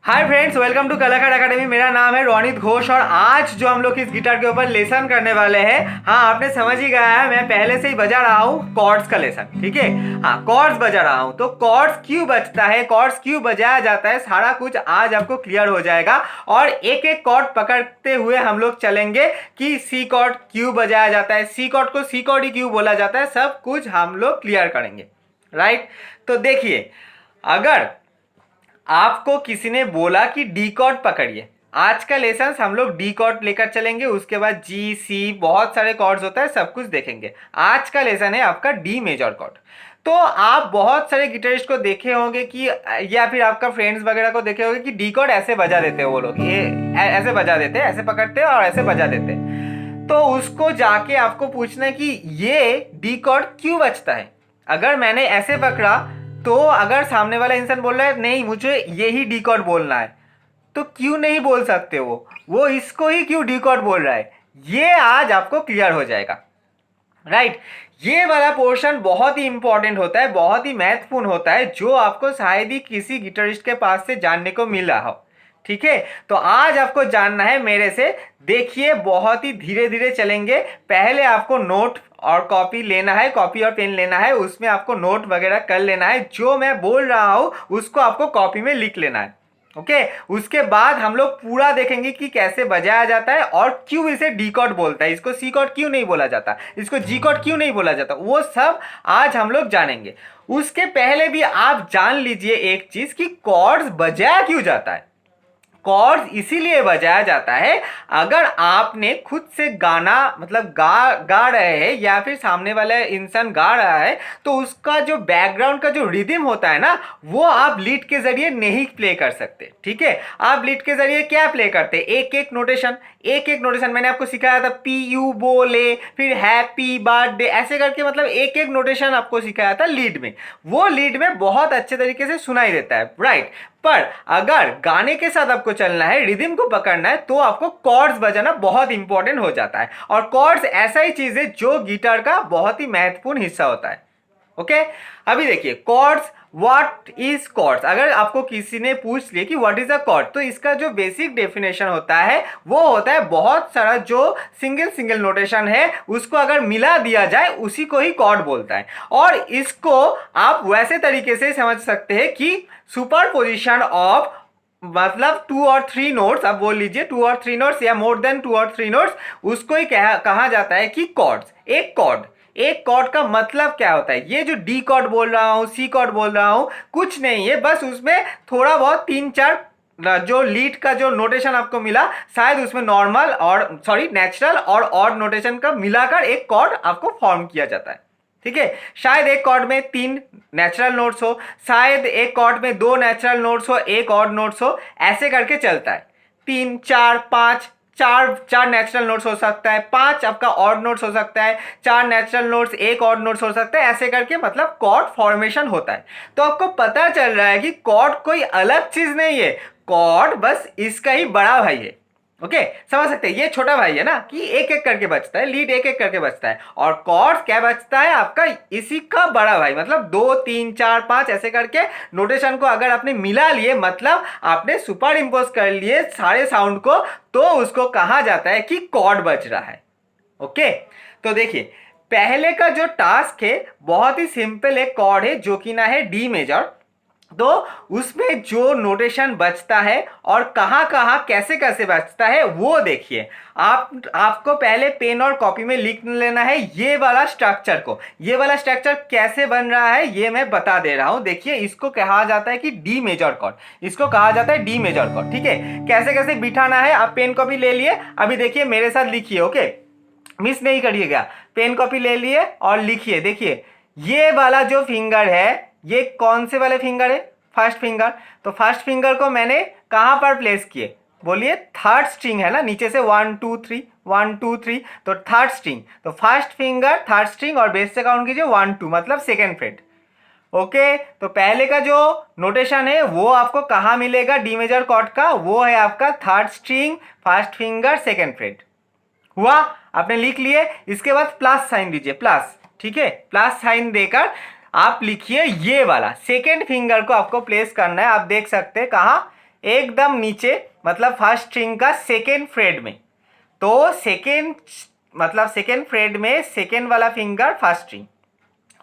Hi friends, welcome to कलाकार academy. मेरा नाम है रोनित घोष और आज जो हम लोग इस गिटार के ऊपर लेसन करने वाले हैं, हाँ आपने समझ ही गया है, मैं पहले से ही बजा रहा हूँ कॉर्ड्स का लेसन। ठीक है, हाँ कॉर्ड्स बजा रहा हूँ। तो कॉर्ड्स क्यों बजता है, कॉर्ड्स क्यों बजाया जाता है, सारा कुछ आज आपको क्लियर हो जाएगा। और एक एक कॉर्ड पकड़ते हुए हम लोग चलेंगे कि सी कॉर्ड क्यों बजाया जाता है, सी कॉर्ड को सी कॉर्ड ही क्यों बोला जाता है, सब कुछ हम लोग क्लियर करेंगे। राइट, तो देखिए, अगर आपको किसी ने बोला कि डी कॉर्ड पकड़िए, आज का लेसन हम लोग डी कॉर्ड लेकर चलेंगे, उसके बाद जी सी बहुत सारे कॉर्ड्स होता है, सब कुछ देखेंगे। आज का लेसन है आपका डी मेजर कॉर्ड। तो आप बहुत सारे गिटारिस्ट को देखे होंगे कि या फिर आपका फ्रेंड्स वगैरह को देखे होंगे कि डी कॉर्ड ऐसे बजा देते हैं वो लोग, ये ऐसे बजा देते हैं, ऐसे पकड़ते हैं और ऐसे बजा देते हैं। तो उसको जाके आपको पूछना है कि ये डी कॉर्ड क्यों बजता है। अगर मैंने ऐसे पकड़ा तो अगर सामने वाला इंसान बोल रहा है नहीं मुझे यही डी कॉर्ड बोलना है, तो क्यों नहीं बोल सकते वो इसको ही क्यों डी कॉर्ड बोल रहा है, ये आज आपको क्लियर हो जाएगा। राइट, ये वाला पोर्शन बहुत ही इंपॉर्टेंट होता है, बहुत ही महत्वपूर्ण होता है, जो आपको शायद ही किसी गिटारिस्ट के पास से जानने को मिल रहा हो। ठीक है, तो आज आपको जानना है मेरे से। देखिए, बहुत ही धीरे धीरे चलेंगे। पहले आपको नोट और कॉपी लेना है, कॉपी और पेन लेना है, उसमें आपको नोट वगैरह कर लेना है, जो मैं बोल रहा हूं उसको आपको कॉपी में लिख लेना है। ओके, उसके बाद हम लोग पूरा देखेंगे कि कैसे बजाया जाता है और क्यों इसे डी कॉर्ड बोलता है, इसको सी कॉर्ड क्यों नहीं बोला जाता, इसको जी कॉर्ड क्यों नहीं बोला जाता, वो सब आज हम लोग जानेंगे। उसके पहले भी आप जान लीजिए एक चीज कि कॉर्ड्स बजाया क्यों जाता है। कॉर्ड्स इसीलिए बजाया जाता है, अगर आपने खुद से गाना मतलब गा रहे हैं या फिर सामने वाला इंसान गा रहा है, तो उसका जो बैकग्राउंड का जो रिदम होता है ना, वो आप लीड के जरिए नहीं प्ले कर सकते। ठीक है, आप लीड के जरिए क्या प्ले करते, एक एक नोटेशन, एक एक नोटेशन मैंने आपको सिखाया था, पी यू बोले, फिर हैप्पी बर्थडे, ऐसे करके मतलब एक एक नोटेशन आपको सिखाया था लीड में। वो लीड में बहुत अच्छे तरीके से सुनाई देता है। राइट, पर अगर गाने के साथ आपको चलना है, रिदम को पकड़ना है, तो आपको कॉर्ड्स बजाना बहुत इंपॉर्टेंट हो जाता है। और कॉर्ड्स ऐसा ही चीज है जो गिटार का बहुत ही महत्वपूर्ण हिस्सा होता है। ओके, अभी देखिए कॉर्ड्स, व्हाट इज कॉर्ड्स। अगर आपको किसी ने पूछ लिया कि व्हाट इज अ कॉर्ड, तो इसका जो बेसिक डेफिनेशन होता है वो होता है बहुत सारा जो सिंगल सिंगल नोटेशन है उसको अगर मिला दिया जाए उसी को ही कॉर्ड बोलता है। और इसको आप वैसे तरीके से समझ सकते हैं कि सुपर पोजिशन ऑफ, मतलब 2 और 3 नोट्स, आप बोल लीजिए 2 और 3 नोट्स या मोर देन 2 और 3 नोट्स, उसको ही कहा जाता है कि कॉर्ड्स। एक कॉर्ड का मतलब क्या होता है, ये जो डी कॉर्ड बोल रहा हूं, सी कॉर्ड बोल रहा हूं, कुछ नहीं है, बस उसमें थोड़ा बहुत 3-4 जो लीड का जो नोटेशन आपको मिला, शायद उसमें नॉर्मल और नेचुरल और ऑड नोटेशन का मिलाकर एक कॉर्ड आपको फॉर्म किया जाता है। ठीक है, शायद एक कॉर्ड में 3 नेचुरल नोट्स हो, शायद एक कॉर्ड में 2 नेचुरल नोट्स हो, एक ऑड नोट्स हो, ऐसे करके चलता है। 3 4 5, चार नेचुरल नोट्स हो सकता है, 5 आपका ऑड नोट्स हो सकता है, 4 नेचुरल नोट्स, एक ऑड नोट्स हो सकता है, ऐसे करके मतलब कॉर्ड फॉर्मेशन होता है। तो आपको पता चल रहा है कि कॉर्ड कोई अलग चीज नहीं है, कॉर्ड बस इसका ही बड़ा भाई है। ओके, समझ सकते हैं, ये छोटा भाई है ना कि एक एक करके बचता है, लीड एक एक करके बचता है, और कॉर्ड्स क्या बचता है आपका, इसी का बड़ा भाई, मतलब 2 3 4 5 ऐसे करके नोटेशन को अगर आपने मिला लिए, मतलब आपने सुपर इम्पोज कर लिए सारे साउंड को, तो उसको कहा जाता है कि कॉर्ड बज रहा है। ओके, तो देखिए पहले का जो टास्क है बहुत ही सिंपल, एक कॉर्ड है जो कि ना है डी मेजर, तो उसमें जो नोटेशन बचता है और कहां कहां कैसे कैसे बचता है वो देखिए। आपको पहले पेन और कॉपी में लिख लेना है ये वाला स्ट्रक्चर को। ये वाला स्ट्रक्चर कैसे बन रहा है ये मैं बता दे रहा हूं। देखिए, इसको कहा जाता है कि डी मेजर कॉर्ड, इसको कहा जाता है डी मेजर कॉर्ड। ठीक है, कैसे कैसे बिठाना है, आप पेन कॉपी ले लिए, अभी देखिए मेरे साथ लिखिए। ओके, मिस नहीं करिएगा, पेन कॉपी ले लिए और लिखिए। देखिए ये वाला जो फिंगर है, ये कौन से वाले फिंगर है, फर्स्ट फिंगर। तो फर्स्ट फिंगर को मैंने कहां पर प्लेस किए, बोलिए थर्ड स्ट्रिंग है ना, नीचे से 1 2 3 1 2 3, तो थर्ड स्ट्रिंग, तो फर्स्ट फिंगर थर्ड स्ट्रिंग और बेस से काउंट कीजिए 1 2, मतलब सेकेंड फ्रेट। ओके, तो पहले का जो नोटेशन है वो आपको कहां मिलेगा डी मेजर कॉर्ड का, वो है आपका third string, first finger, second freight. हुआ, आपने लिख लिए। इसके बाद प्लस साइन दीजिए, प्लस। ठीक है, प्लस साइन देकर आप लिखिए ये वाला सेकेंड फिंगर को आपको प्लेस करना है। आप देख सकते हैं कहाँ, एकदम नीचे, मतलब फर्स्ट स्ट्रिंग का सेकेंड फ्रेड में। तो सेकेंड मतलब सेकेंड फ्रेड में सेकेंड वाला फिंगर फर्स्ट स्ट्रिंग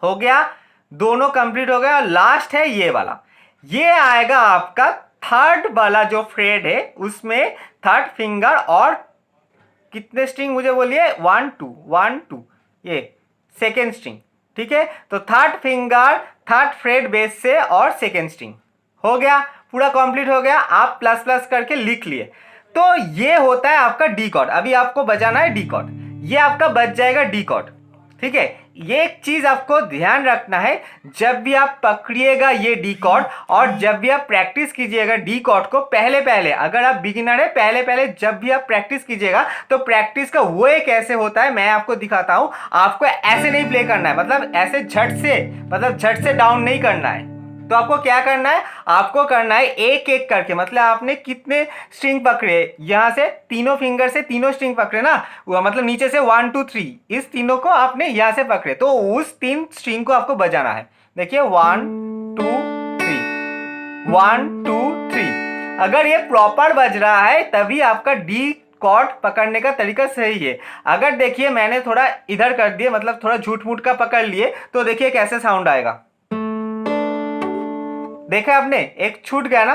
हो गया, दोनों कंप्लीट हो गया। लास्ट है ये वाला, ये आएगा आपका थर्ड वाला जो फ्रेड है उसमें थर्ड फिंगर और कितने स्ट्रिंग मुझे बोलिए, 1 2 1 2, ये सेकेंड स्ट्रिंग। ठीक है, तो third finger third fret base से और सेकेंड स्ट्रिंग हो गया, पूरा कंप्लीट हो गया। आप प्लस प्लस करके लिख लिए। तो ये होता है आपका डी कॉर्ड। अभी आपको बजाना है डी कॉर्ड, ये आपका बज जाएगा डी कॉर्ड। ठीक है, ये एक चीज आपको ध्यान रखना है, जब भी आप पकड़िएगा ये डी कॉर्ड और जब भी आप प्रैक्टिस कीजिएगा डी कॉर्ड को, पहले पहले अगर आप बिगिनर है, पहले पहले जब भी आप प्रैक्टिस कीजिएगा तो प्रैक्टिस का वो एक ऐसे होता है, मैं आपको दिखाता हूं। आपको ऐसे नहीं प्ले करना है, मतलब ऐसे झट से डाउन नहीं करना है। तो आपको क्या करना है, आपको करना है एक एक करके, मतलब आपने कितने स्ट्रिंग पकड़े, यहां से तीनों फिंगर से तीनों स्ट्रिंग पकड़े ना, मतलब नीचे से 1 2 3, इस तीनों को आपने यहां से पकड़े, तो उस 3 स्ट्रिंग को आपको बजाना है। देखिए 1 2 3 1 2 3। अगर ये प्रॉपर बज रहा है तभी आपका डी कॉर्ड पकड़ने का तरीका सही है। अगर देखिए मैंने थोड़ा इधर कर दिए, मतलब थोड़ा झूठ मूठ का पकड़ लिए, तो देखिए कैसे साउंड आएगा। देखा आपने, एक छूट गया ना।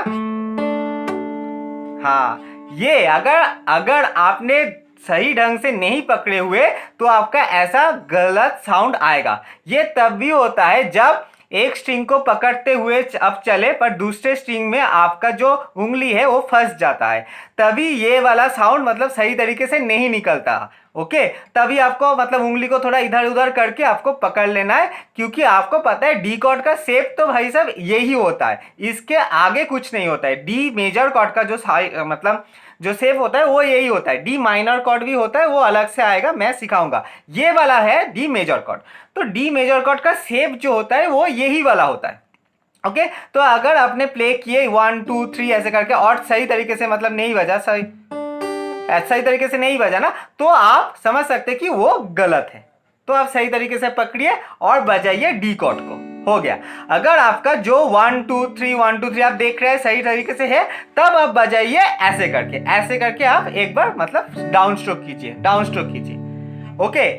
हाँ, ये अगर आपने सही ढंग से नहीं पकड़े हुए तो आपका ऐसा गलत साउंड आएगा। ये तब भी होता है जब एक स्ट्रिंग को पकड़ते हुए अब चले पर दूसरे स्ट्रिंग में आपका जो उंगली है वो फंस जाता है, तभी ये वाला साउंड मतलब सही तरीके से नहीं निकलता। ओके, तभी आपको मतलब उंगली को थोड़ा इधर उधर करके आपको पकड़ लेना है, क्योंकि आपको पता है डी कॉर्ड का शेप तो भाई साहब यही होता है, इसके आगे कुछ नहीं होता है। डी मेजर कॉर्ड का जो मतलब जो शेप होता है वो यही होता है। डी माइनर कॉर्ड भी होता है, वो अलग से आएगा, मैं सिखाऊंगा। ये वाला है डी मेजर कॉर्ड, तो डी मेजर कॉर्ड का शेप जो होता है वो यही वाला होता है। ओके, तो अगर आपने प्ले किए 1 2 3 ऐसे करके और सही तरीके से मतलब नहीं बजा, सही तरीके से नहीं बजा ना, तो आप समझ सकते कि वो गलत है। तो आप सही तरीके से पकड़िए और बजाइए डी कॉर्ड को, हो गया। अगर आपका जो 1 2 3 1 2 3 आप देख रहे हैं सही तरीके से है, तब आप बजाइए ऐसे करके आप एक बार मतलब डाउन स्ट्रोक कीजिए। ओके,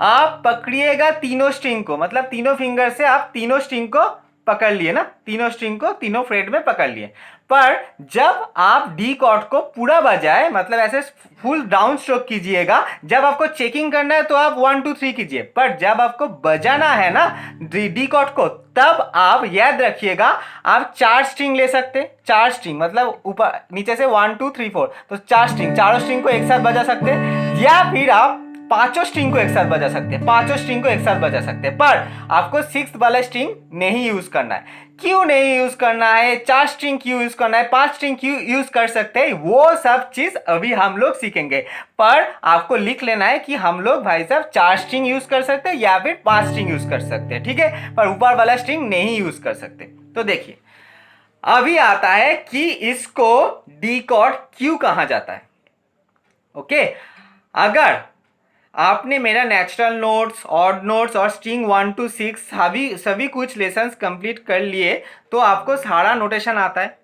आप पकड़िएगा तीनों स्ट्रिंग को, मतलब तीनों फिंगर से आप तीनों स्ट्रिंग को पकड़ लिए ना, तीनों स्ट्रिंग को तीनों फ्रेट में पकड़ लिए। पर जब आप डी कॉर्ड को पूरा बजाए, मतलब ऐसे फुल डाउन स्ट्रोक कीजिएगा, जब आपको चेकिंग करना है तो आप 1 2 3 कीजिए, पर जब आपको बजाना है ना डी कॉर्ड को, तब आप याद रखिएगा आप 4 स्ट्रिंग ले सकते, 4 स्ट्रिंग मतलब ऊपर नीचे से 1 2 3 4, तो 4 स्ट्रिंग, चारों स्ट्रिंग को एक साथ बजा सकते हैं, या फिर आप पांचों स्ट्रिंग को एक साथ बजा सकते हैं, पर आपको 6th वाला स्ट्रिंग नहीं यूज करना है। क्यों नहीं यूज करना है, 4 स्ट्रिंग क्यों यूज करना है, 5 स्ट्रिंग क्यों यूज कर सकते हैं, वो सब चीज अभी हम लोग सीखेंगे। पर आपको लिख लेना है कि हम लोग भाई साहब 4 स्ट्रिंग यूज कर सकते हैं या फिर 5 स्ट्रिंग यूज कर सकते हैं, ठीक है, पर ऊपर वाला स्ट्रिंग नहीं यूज कर सकते। तो देखिए अभी आता है कि इसको डी कॉर्ड क्यों कहा जाता है। ओके, अगर आपने मेरा नेचुरल नोट्स, ऑड नोट्स और स्ट्रिंग 1 to 6 सभी कुछ लेसन्स कंप्लीट कर लिए तो आपको सारा नोटेशन आता है।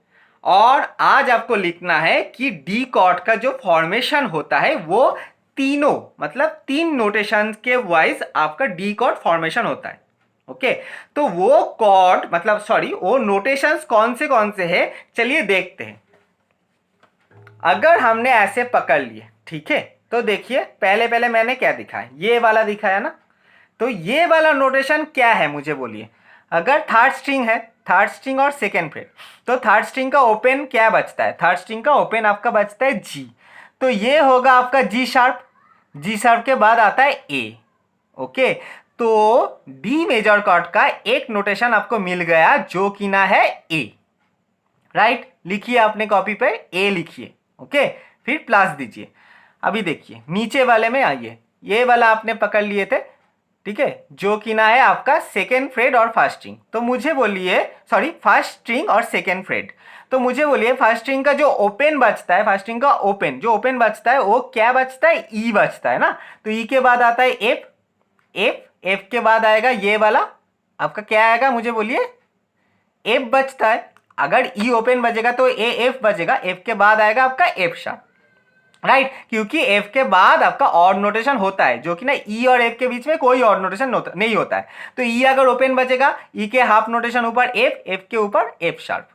और आज आपको लिखना है कि डी कॉर्ड का जो फॉर्मेशन होता है वो तीनों मतलब 3 नोटेशन के वाइज आपका डी कॉर्ड फॉर्मेशन होता है। ओके, तो वो कॉर्ड मतलब सॉरी वो नोटेशंस कौन से है, चलिए देखते हैं। अगर हमने ऐसे पकड़ लिए, ठीक है, तो देखिए पहले मैंने क्या दिखाया, ये वाला दिखाया ना, तो ये वाला नोटेशन क्या है मुझे बोलिए। अगर थर्ड स्ट्रिंग है, थर्ड स्ट्रिंग और सेकेंड फ्रेट, तो थर्ड स्ट्रिंग का ओपन क्या बचता है, थर्ड स्ट्रिंग का ओपन आपका बचता है जी, तो ये होगा आपका जी शार्प के बाद आता है ए। ओके, तो डी मेजर कॉर्ड का एक नोटेशन आपको मिल गया जो कि ना है ए, राइट। लिखिए अपने कॉपी पे ए लिखिए, ओके, फिर प्लस दीजिए। अभी देखिए नीचे वाले में आइए, ये वाला आपने पकड़ लिए थे, ठीक है, जो कि ना है आपका सेकेंड फ्रेड और फर्स्ट स्ट्रिंग, तो मुझे बोलिए सॉरी फर्स्ट स्ट्रिंग और सेकेंड फ्रेड, तो मुझे बोलिए फर्स्ट स्ट्रिंग का जो ओपन बचता है, फर्स्ट स्ट्रिंग का ओपन बचता है वो क्या बचता है, ई बचता है ना, तो ई के बाद आता है एफ के बाद आएगा ये वाला आपका क्या आएगा मुझे बोलिए, एफ बचता है। अगर ई ओपन बजेगा तो ए एफ बजेगा, एफ के बाद आएगा आपका एफ शार्प, राइट क्योंकि एफ के बाद आपका ऑड नोटेशन होता है, जो कि ना ई और एफ के बीच में कोई ऑड नोटेशन नहीं होता है। तो ई अगर ओपन बचेगा, ई के हाफ नोटेशन ऊपर एफ, एफ के ऊपर एफ शार्प।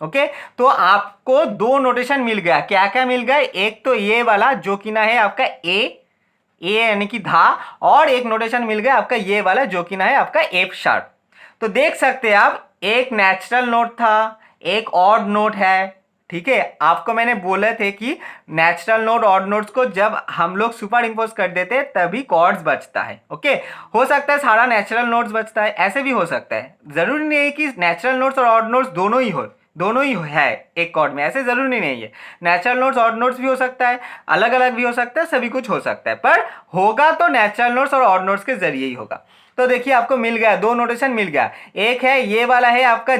ओके, तो आपको दो नोटेशन मिल गया। क्या क्या मिल गया? एक तो ये वाला जो कि ना है आपका ए यानी कि धा, और एक नोटेशन मिल गया आपका ये वाला जो कि ना है आपका एफ शार्प। तो देख सकते हैं आप, एक नेचुरल नोट था, एक ऑड नोट है। ठीक है, आपको मैंने बोले थे कि नेचुरल नोट ऑड नोट्स को जब हम लोग सुपर इम्पोज कर देते हैं तभी कॉर्ड्स बचता है। ओके, हो सकता है सारा नेचुरल नोट्स बचता है, ऐसे भी हो सकता है। जरूरी नहीं है कि नेचुरल नोट्स और ऑड नोट्स दोनों ही है एक कॉर्ड में, ऐसे जरूरी नहीं है। नेचुरल नोट्स ऑड नोट्स भी हो सकता है, अलग अलग भी हो सकता है, सभी कुछ हो सकता है, पर होगा तो नेचुरल नोट्स और ऑड नोट्स के जरिए ही होगा। तो देखिए आपको मिल गया, दो नोटेशन मिल गया। एक है ये वाला है आपका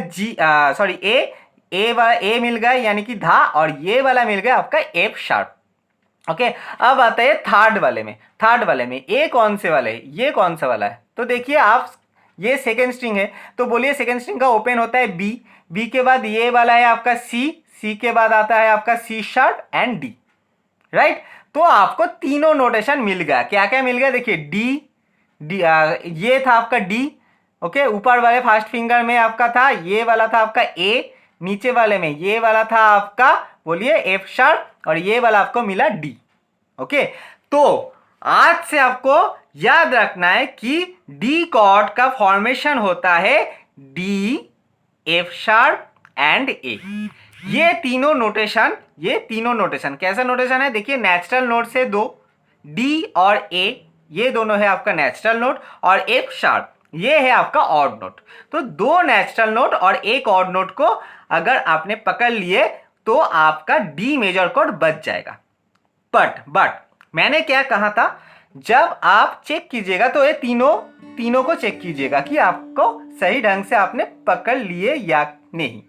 ए वाला ए मिल गया यानी कि धा, और ये वाला मिल गया आपका एफ शार्प। ओके, अब आता है थर्ड वाले में ए कौन से वाले है, ये कौन सा वाला है? तो देखिए आप, ये सेकेंड स्ट्रिंग है, तो बोलिए सेकेंड स्ट्रिंग का ओपन होता है बी के बाद ये वाला है आपका सी के बाद आता है आपका C sharp and D, right. तो आपको तीनों नोटेशन मिल गया। क्या क्या मिल गया? देखिए डी ये था आपका डी, ओके, ऊपर वाले फर्स्ट फिंगर में आपका था, ये वाला था आपका ए, नीचे वाले में ये वाला था आपका बोलिए एफ शार्प, और ये वाला आपको मिला डी। ओके, तो आज से आपको याद रखना है कि डी कॉर्ड का फॉर्मेशन होता है डी, एफ शार्प एंड ए। ये तीनों नोटेशन कैसा नोटेशन है? देखिए नेचुरल नोट से दो, डी और ए ये दोनों है आपका नेचुरल नोट, और एफ शार्प ये है आपका ऑड नोट। तो दो नेचुरल नोट और एक ऑड नोट को अगर आपने पकड़ लिए तो आपका डी मेजर कॉर्ड बच जाएगा। बट मैंने क्या कहा था, जब आप चेक कीजिएगा तो ये तीनों को चेक कीजिएगा कि आपको सही ढंग से आपने पकड़ लिए या नहीं,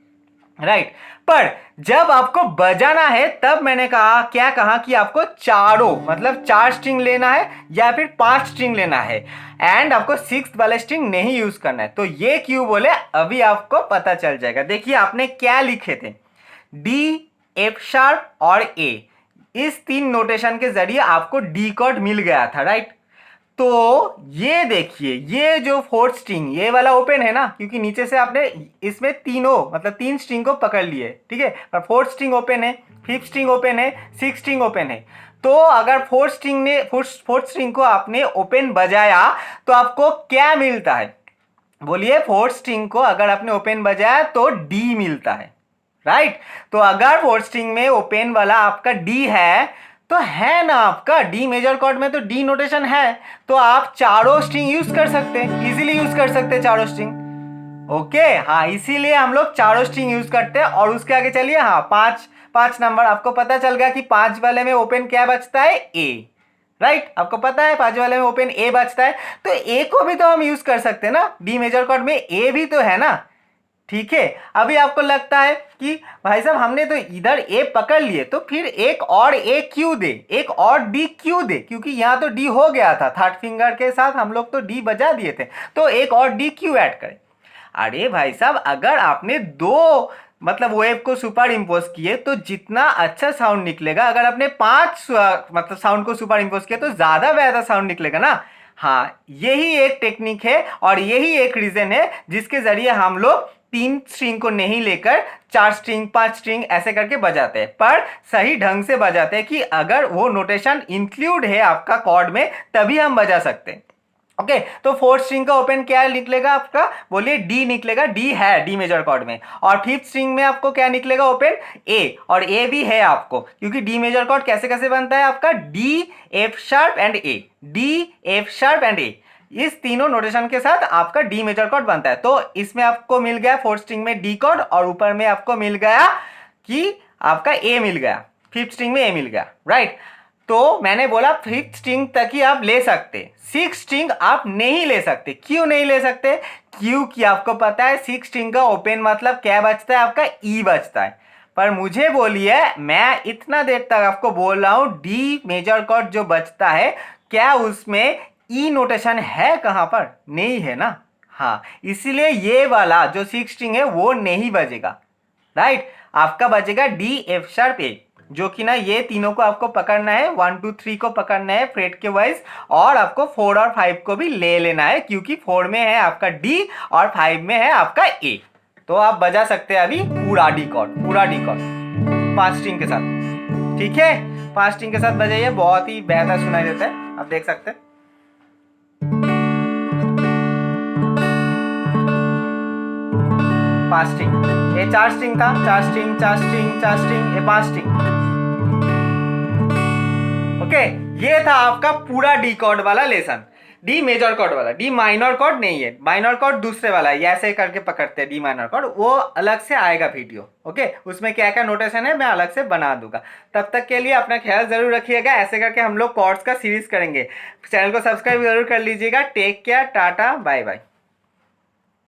राइट। पर जब आपको बजाना है तब मैंने क्या कहा कि आपको चारों मतलब 4 स्ट्रिंग लेना है या फिर 5 स्ट्रिंग लेना है, एंड आपको 6th वाला स्ट्रिंग नहीं यूज करना है। तो ये क्यों बोले अभी आपको पता चल जाएगा। देखिए आपने क्या लिखे थे, डी, एफ शार्प और ए, इस 3 नोटेशन के जरिए आपको डी कॉर्ड मिल गया था, राइट। तो ये देखिए, ये जो 4th स्ट्रिंग ये वाला ओपन है ना, क्योंकि नीचे से आपने इसमें तीनों मतलब 3 स्ट्रिंग को पकड़ लिए, ठीक है। पर 4th स्ट्रिंग ओपन है, 5th स्ट्रिंग ओपन है, 6th स्ट्रिंग ओपन है। तो अगर 4th स्ट्रिंग को आपने ओपन बजाया तो आपको क्या मिलता है? बोलिए 4th स्ट्रिंग को अगर आपने ओपन बजाया तो डी मिलता है, राइट। तो अगर 4th स्ट्रिंग में ओपन वाला आपका डी है तो है ना, आपका डी मेजर कॉर्ड में तो डी नोटेशन है, तो आप चारों स्ट्रिंग यूज कर सकते हैं, इजीली यूज कर सकते हैं चारों स्ट्रिंग। ओके, हाँ, इसीलिए हम लोग चारों स्ट्रिंग यूज करते हैं। और उसके आगे चलिए, हाँ, 5 नंबर आपको पता चल गया कि 5 वाले में ओपन क्या बचता है? ए, राइट। आपको पता है 5 वाले में ओपन ए बचता है, तो ए को भी तो हम यूज कर सकते हैं ना, डी मेजर कॉर्ड में ए भी तो है ना, ठीक है। अभी आपको लगता है कि भाई साहब हमने तो इधर ए पकड़ लिए, तो फिर एक और ए क्यों दे, एक और डी क्यों दे? क्योंकि यहाँ तो डी हो गया था, 3rd फिंगर के साथ हम लोग तो डी बजा दिए थे, तो एक और डी क्यों ऐड करें? अरे भाई साहब, अगर आपने 2 मतलब वेव को सुपर इम्पोज किए तो जितना अच्छा साउंड निकलेगा, अगर आपने 5 मतलब साउंड को सुपर इम्पोज किया तो ज्यादा बेहतर साउंड निकलेगा ना। हाँ, यही एक टेक्निक है और यही एक रीजन है जिसके जरिए हम लोग 3 स्ट्रिंग को नहीं लेकर 4 स्ट्रिंग 5 स्ट्रिंग ऐसे करके बजाते हैं, पर सही ढंग से बजाते हैं कि अगर वो नोटेशन इंक्लूड है आपका कॉर्ड में तभी हम बजा सकते हैं। ओके, तो 4th स्ट्रिंग का ओपन क्या निकलेगा आपका? बोलिए डी निकलेगा, डी है डी मेजर कॉर्ड में। और 5th स्ट्रिंग में आपको क्या निकलेगा ओपन? ए, और ए भी है आपको, क्योंकि डी मेजर कॉर्ड कैसे बनता है आपका? D, F sharp and A, D, F sharp and A, इस तीनों नोटेशन के साथ आपका डी मेजर कॉर्ड बनता है। तो इसमें आपको मिल गया 4th स्ट्रिंग में डी कॉर्ड, और ऊपर में आपको मिल गया कि आपका ए मिल गया, 5th स्ट्रिंग में ए मिल गया, राइट। तो मैंने बोला 5th स्ट्रिंग तक ही आप ले सकते, 6th स्ट्रिंग आप नहीं ले सकते। क्यों नहीं ले सकते? क्योंकि आपको पता है 6th स्ट्रिंग का ओपन मतलब क्या बचता है आपका? ई बचता है। पर मुझे बोलिए, मैं इतना देर तक आपको बोल रहा हूं डी मेजर कॉर्ड जो बचता है, क्या उसमें ई नोटेशन है? कहां पर? नहीं है ना। हाँ, इसीलिए ये वाला जो 6th स्ट्रिंग है वो नहीं बजेगा, राइट। आपका बचेगा डी एफ शार्प ए, जो कि ना ये तीनों को आपको पकड़ना है, 1 2 3 को पकड़ना है फ्रेट के वाइज, और आपको 4 और 5 को भी ले लेना है, क्योंकि 4 में है आपका डी और 5 में है आपका ए। तो आप बजा सकते हैं अभी पूरा डी कॉर्ड, पूरा डी कॉर्ड 5 स्ट्रिंग के साथ। ठीक है, 5 स्ट्रिंग के साथ बजाइए, बहुत ही बेहतर सुनाई देता है, आप देख सकते हैं। 5 स्ट्रिंग, ये 4 स्ट्रिंग था, 4 स्ट्रिंग 4 स्ट्रिंग 4 स्ट्रिंग, ये 5 स्ट्रिंग। ओके, ये था आपका पूरा डी कॉर्ड वाला लेसन। डी मेजर कॉर्ड वाला, डी माइनर कॉर्ड नहीं है, माइनर कॉर्ड दूसरे वाला है, ऐसे करके पकड़ते हैं डी माइनर कॉर्ड, वो अलग से आएगा वीडियो। ओके, उसमें क्या क्या नोटेशन है मैं अलग से बना दूंगा। तब तक के लिए अपना ख्याल जरूर रखिएगा, ऐसे करके हम लोग कॉर्ड्स का सीरीज करेंगे। चैनल को सब्सक्राइब जरूर कर लीजिएगा। Take care, tata, bye bye.